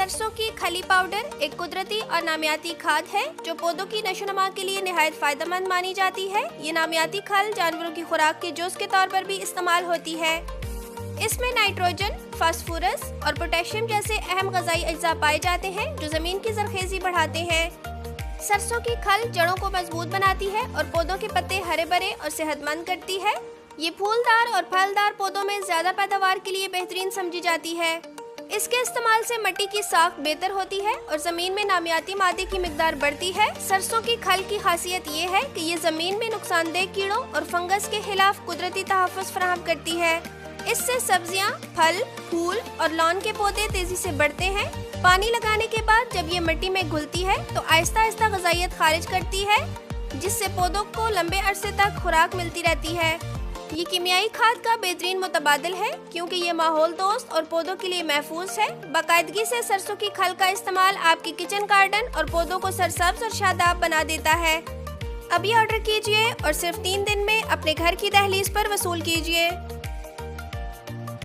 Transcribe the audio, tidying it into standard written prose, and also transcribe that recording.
सरसों की खली पाउडर एक कुदरती और नामियाती खाद है जो पौधों की नशोनुमा के लिए निहायत फायदेमंद मानी जाती है। ये नामियाती खल जानवरों की खुराक के जुज़ के तौर पर भी इस्तेमाल होती है। इसमें नाइट्रोजन, फास्फोरस और पोटेशियम जैसे अहम ग़िज़ाई अज्जा पाए जाते हैं जो ज़मीन की ज़रख़ेज़ी बढ़ाते हैं। सरसों की खल जड़ों को मजबूत बनाती है और पौधों के पत्ते हरे भरे और सेहतमंद करती है। ये फूलदार और फलदार पौधों में ज़्यादा पैदावार के लिए बेहतरीन समझी जाती है। इसके इस्तेमाल से मिट्टी की साख बेहतर होती है और ज़मीन में नामियाती मादे की मिकदार बढ़ती है। सरसों की खल की खासियत ये है कि ये ज़मीन में नुकसानदेह कीड़ों और फंगस के खिलाफ कुदरती तहफ़्फ़ुज़ फराहम करती है। इससे सब्जियां, फल, फूल और लॉन के पौधे तेज़ी से बढ़ते हैं। पानी लगाने के बाद जब ये मिट्टी में घुलती है तो आहिस्ता आहिस्ता ग़िज़ाइयत खारिज करती है, जिससे पौधों को लंबे अरसे तक खुराक मिलती रहती है। ये कीमियाई खाद का बेहतरीन मुतबादिल है क्योंकि ये माहौल दोस्त और पौधों के लिए महफूज है। बाकायदगी से सरसों की खल का इस्तेमाल आपके किचन गार्डन और पौधों को सरसब्ज और शादाब बना देता है। अभी ऑर्डर कीजिए और सिर्फ 3 दिन में अपने घर की दहलीज पर वसूल कीजिए।